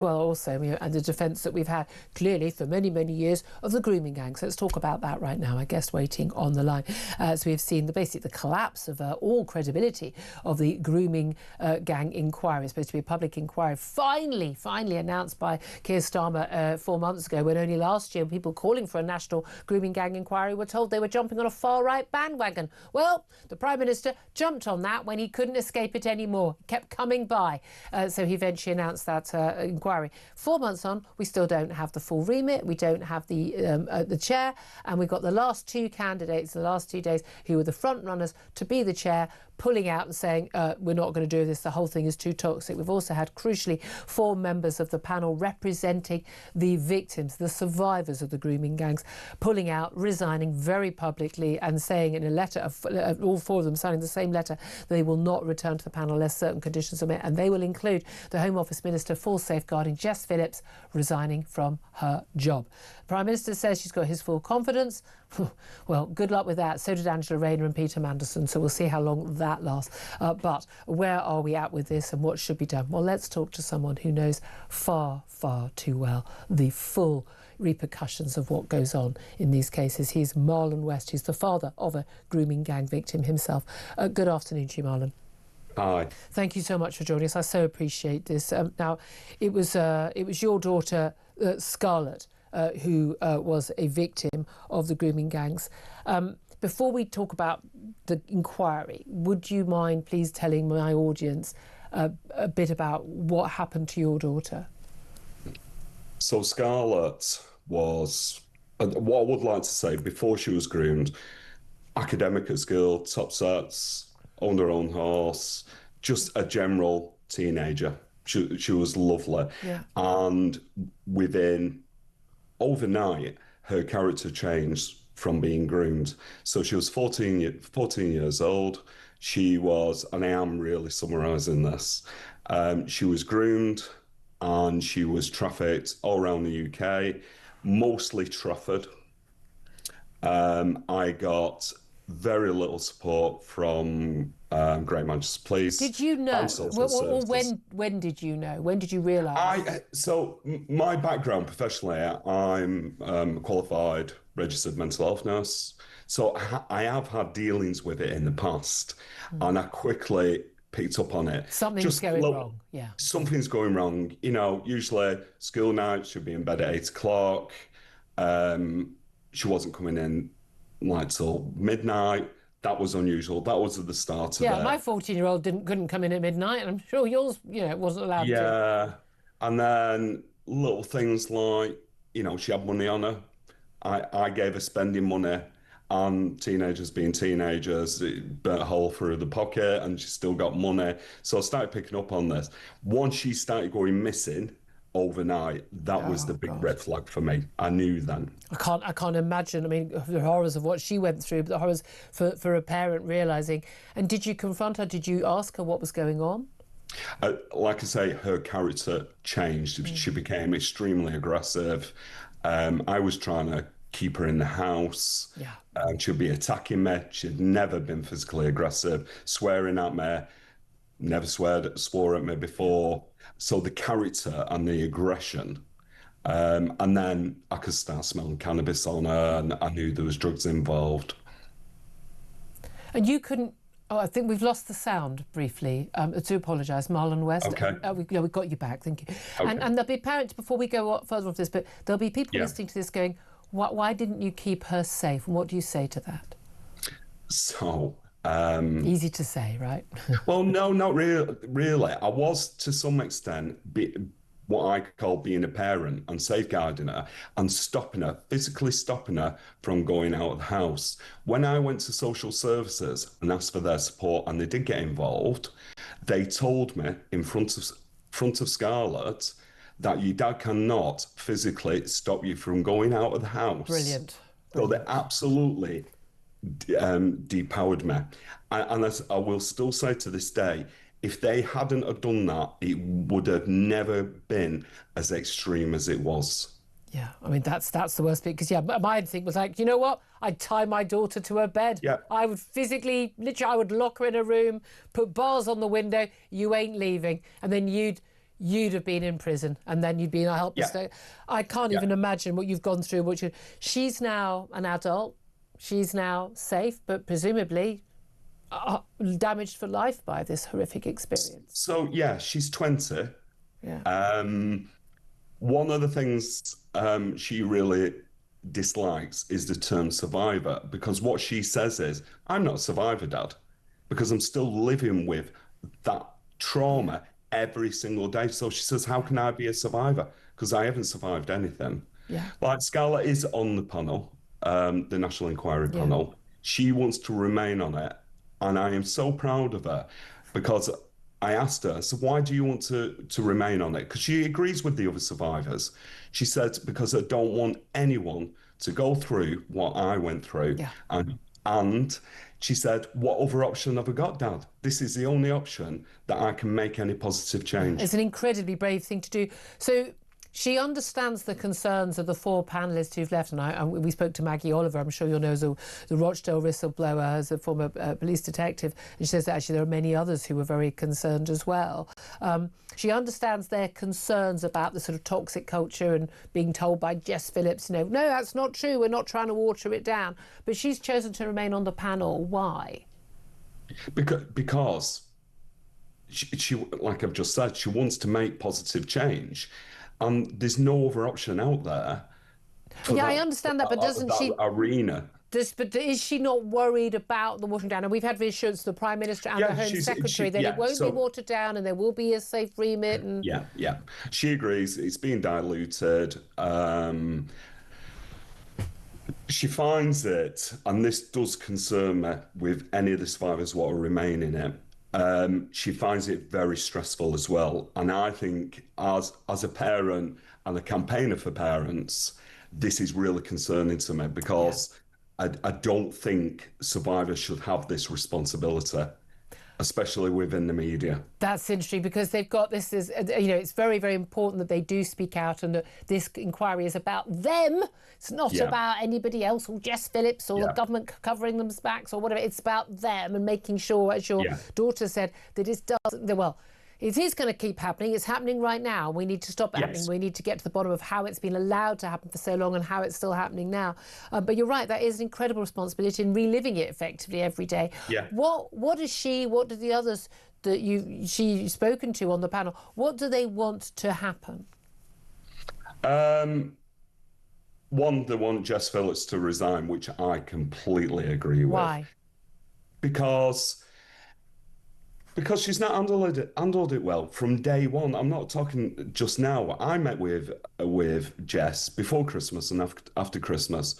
Well, also, and the defence that we've had clearly for many, many years of the grooming gang. So let's talk about that right now. I guess waiting on the line. So we've seen the collapse of all credibility of the grooming gang inquiry. It's supposed to be a public inquiry, finally announced by Keir Starmer 4 months ago, when only last year people calling for a national grooming gang inquiry were told they were jumping on a far-right bandwagon. Well, the Prime Minister jumped on that when he couldn't escape it anymore. It kept coming by. So he eventually announced that inquiry. 4 months on, we still don't have the full remit. We don't have the chair, and we've got the last two candidates, the last 2 days, who were the front runners to be the chair, pulling out and saying, we're not going to do this, the whole thing is too toxic. We've also had, crucially, 4 members of the panel representing the victims, the survivors of the grooming gangs, pulling out, resigning very publicly and saying in a letter, all 4 of them signing the same letter, they will not return to the panel unless certain conditions are met, and they will include the Home Office Minister for Safeguarding, Jess Phillips, resigning from her job. The Prime Minister says she's got his full confidence. Well, good luck with that. So did Angela Rayner and Peter Mandelson, so we'll see how long that lasts. But where are we at with this, and what should be done? Well, let's talk to someone who knows far, far too well the full repercussions of what goes on in these cases. He's Marlon West. He's the father of a grooming gang victim himself. Good afternoon to you, Marlon. Hi. Thank you so much for joining us. I so appreciate this. Now, it was your daughter, Scarlett, who was a victim of the grooming gangs. Before we talk about the inquiry, would you mind please telling my audience a bit about what happened to your daughter? So Scarlett was, what I would like to say, before she was groomed, academic at school, top sets, owned her own horse, just a general teenager. She was lovely. Yeah. And overnight, her character changed from being groomed. So she was 14 years old. She was, and I am really summarising this, she was groomed and she was trafficked all around the UK, mostly Trafford. I got very little support from Great Manchester Police. Did you know? Well, when did you know? When did you realise? So my background professionally, I'm a qualified registered mental health nurse. So I have had dealings with it in the past, and I quickly picked up on it. Something's going wrong, yeah. Something's going wrong. You know, usually school night, she'd be in bed at 8 o'clock. She wasn't coming in like till midnight. That was unusual. That was at the start of it. Yeah, my 14-year-old couldn't come in at midnight, and I'm sure yours, wasn't allowed to. Yeah, and then little things like, she had money on her. I gave her spending money, and teenagers being teenagers, it burnt a hole through the pocket, and she still got money. So I started picking up on this. Once she started going missing overnight, that was the big red flag for me. I knew then. I can't imagine. I mean, the horrors of what she went through, but the horrors for a parent realising. And did you confront her? Did you ask her what was going on? Like I say, her character changed. She became extremely aggressive. I was trying to keep her in the house. Yeah. She'd be attacking me. She'd never been physically aggressive, swearing at me. Never swore at me before. So the character and the aggression, and then I could start smelling cannabis on her, and I knew there was drugs involved. And you couldn't. Oh, I think we've lost the sound briefly. I do apologise, Marlon West. Okay. We've got you back. Thank you. Okay. And there'll be parents, before we go further off this, but there'll be people listening to this going, why didn't you keep her safe? And what do you say to that? So. Easy to say, right? Well, no, not really. I was, to some extent, what I call being a parent and safeguarding her and physically stopping her from going out of the house. When I went to social services and asked for their support, and they did get involved, they told me in front of Scarlett that your dad cannot physically stop you from going out of the house. Brilliant. So they absolutely depowered me. And as I will still say to this day, if they hadn't have done that, it would have never been as extreme as it was. Yeah, I mean, that's the worst bit, because, my thing was like, you know what? I'd tie my daughter to her bed. Yeah. I would physically, literally, I would lock her in a room, put bars on the window, you ain't leaving. And then you'd you'd have been in prison and then you'd be in a helpless state. I can't even imagine what you've gone through. She's now an adult. She's now safe, but presumably damaged for life by this horrific experience. So, yeah, she's 20. Yeah. One of the things she really dislikes is the term survivor, because what she says is, I'm not a survivor, Dad, because I'm still living with that trauma every single day. So she says, how can I be a survivor? Because I haven't survived anything. Yeah. Like Scarlett is on the panel, the National Inquiry panel. She wants to remain on it. And I am so proud of her, because I asked her, so why do you want to remain on it? Because she agrees with the other survivors. She said, because I don't want anyone to go through what I went through. Yeah. And she said, what other option have I got, Dad? This is the only option that I can make any positive change. It's an incredibly brave thing to do. So she understands the concerns of the 4 panellists who've left, and we spoke to Maggie Oliver, I'm sure you'll know, as the Rochdale whistleblower, as a former police detective, and she says that actually there are many others who were very concerned as well. She understands their concerns about the sort of toxic culture and being told by Jess Phillips, no, that's not true, we're not trying to water it down. But she's chosen to remain on the panel. Why? Because she, like I've just said, she wants to make positive change. There's no other option out there. I understand that, but doesn't she? Arena. But is she not worried about the watering down? And we've had reassurance from the Prime Minister and the Home Secretary that it won't be watered down and there will be a safe remit. And yeah, she agrees. It's being diluted. She finds it, and this does concern me with any of the survivors what will remain in it. She finds it very stressful as well. And I think as a parent and a campaigner for parents, this is really concerning to me, because I don't think survivors should have this responsibility, especially within the media. That's interesting, because they've got this is, it's very, very important that they do speak out, and that this inquiry is about them. It's not about anybody else or Jess Phillips or the government covering them's backs or whatever. It's about them and making sure, as your daughter said, that it is going to keep happening. It's happening right now. We need to stop it happening. We need to get to the bottom of how it's been allowed to happen for so long and how it's still happening now. But you're right, that is an incredible responsibility in reliving it effectively every day. Yeah. What do the others that she's spoken to on the panel, what do they want to happen? One, they want Jess Phillips to resign, which I completely agree with. Why? Because she's not handled it well from day one. I'm not talking just now. I met with Jess before Christmas and after Christmas,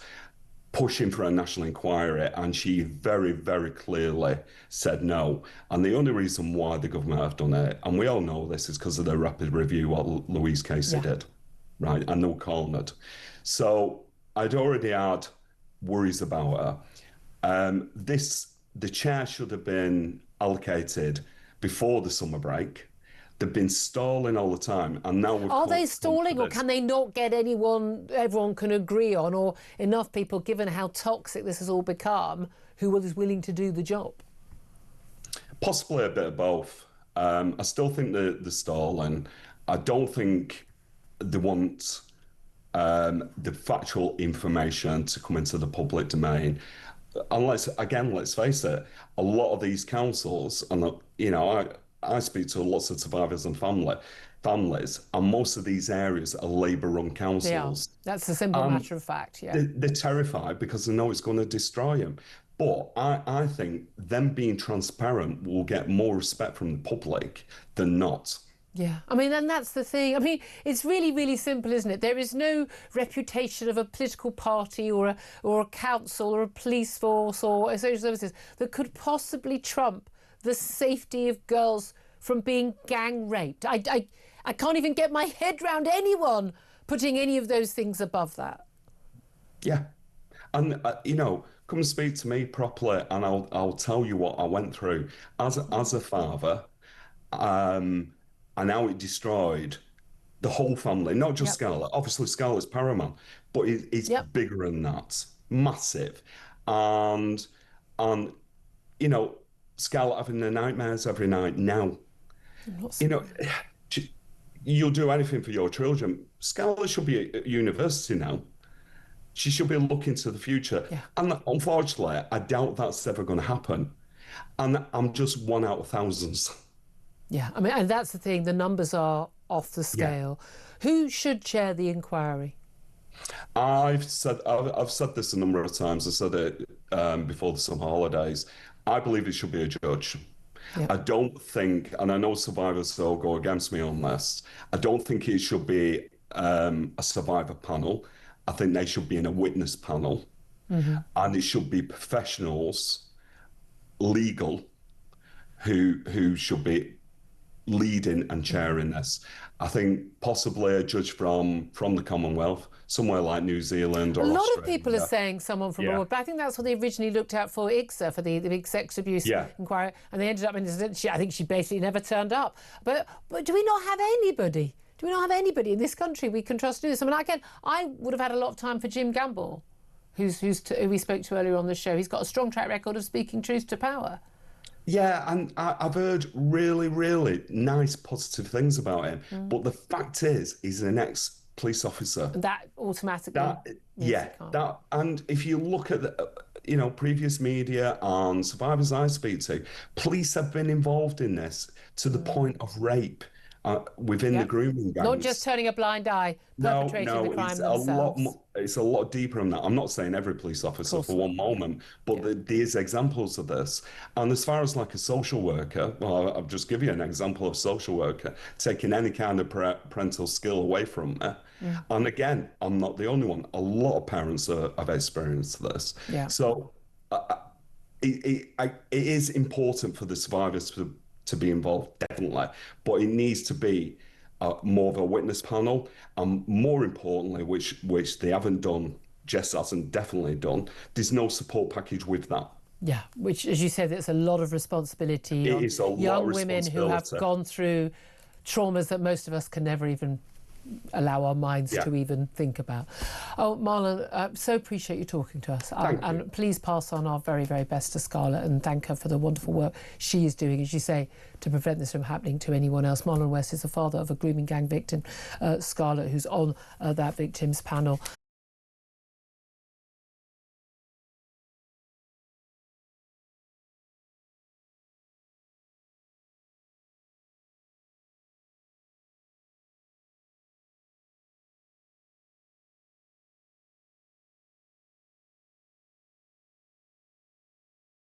pushing for a national inquiry, and she very, very clearly said no. And the only reason why the government have done it, and we all know this, is because of the rapid review what Louise Casey did, right? And they were calling it. So I'd already had worries about her. The chair should have been allocated before the summer break. They've been stalling all the time, and now are they stalling, or can they not get everyone can agree on, or enough people, given how toxic this has all become, who is willing to do the job? Possibly a bit of both. I still think they're stalling. I don't think they want the factual information to come into the public domain. And let's face it, a lot of these councils, and I speak to lots of survivors and families, and most of these areas are Labour-run councils. Yeah, that's a simple matter of fact, They're terrified because they know it's going to destroy them. But I think them being transparent will get more respect from the public than not. Yeah, I mean, and that's the thing. I mean, it's really, really simple, isn't it? There is no reputation of a political party or a council or a police force or social services that could possibly trump the safety of girls from being gang raped. I can't even get my head round anyone putting any of those things above that. Yeah. And, come speak to me properly and I'll tell you what I went through as a father. And how it destroyed the whole family, not just Scarlett. Obviously, Scarlett's paramount, but it's bigger than that, massive. And Scarlett having the nightmares every night now. you'll do anything for your children. Scarlett should be at university now. She should be looking to the future. Yeah. And unfortunately, I doubt that's ever going to happen. And I'm just one out of thousands. Yeah, I mean, and that's the thing, the numbers are off the scale. Yeah. Who should chair the inquiry? I've said this a number of times. I said it before the summer holidays. I believe it should be a judge. Yep. I don't think, and I know survivors will go against me on this, I don't think it should be a survivor panel. I think they should be in a witness panel. Mm-hmm. And it should be professionals, legal, who should be leading and chairing this. I think possibly a judge from the Commonwealth, somewhere like New Zealand or Australia. A lot of people are saying someone from abroad, but I think that's what they originally looked at for ICSA, for the big sex abuse inquiry, and they ended up in, I think she basically never turned up. But do we not have anybody? Do we not have anybody in this country we can trust to do this? I mean, again, I would have had a lot of time for Jim Gamble, who we spoke to earlier on the show. He's got a strong track record of speaking truth to power. Yeah, and I've heard really, really nice, positive things about him. But the fact is, he's an ex-police officer. That automatically. And if you look at the, previous media and survivors I speak to, police have been involved in this to the point of rape within the grooming gangs. Not just turning a blind eye, perpetrating the crime themselves. It's a lot deeper than that. I'm not saying every police officer for one moment, but there's examples of this. And as far as like a social worker, well, I'll just give you an example of a social worker taking any kind of parental skill away from her. Yeah. And again, I'm not the only one. A lot of parents have experienced this. Yeah. So it is important for the survivors to be involved, definitely, but it needs to be more of a witness panel, and more importantly, which they haven't done, Jess hasn't definitely done, there's no support package with that. Yeah, which, as you said, it's a lot of responsibility on young women who have gone through traumas that most of us can never even allow our minds to even think about. Oh, Marlon, so appreciate you talking to us. And please pass on our very, very best to Scarlett and thank her for the wonderful work she is doing, as you say, to prevent this from happening to anyone else. Marlon West is the father of a grooming gang victim, Scarlett, who's on that victims panel.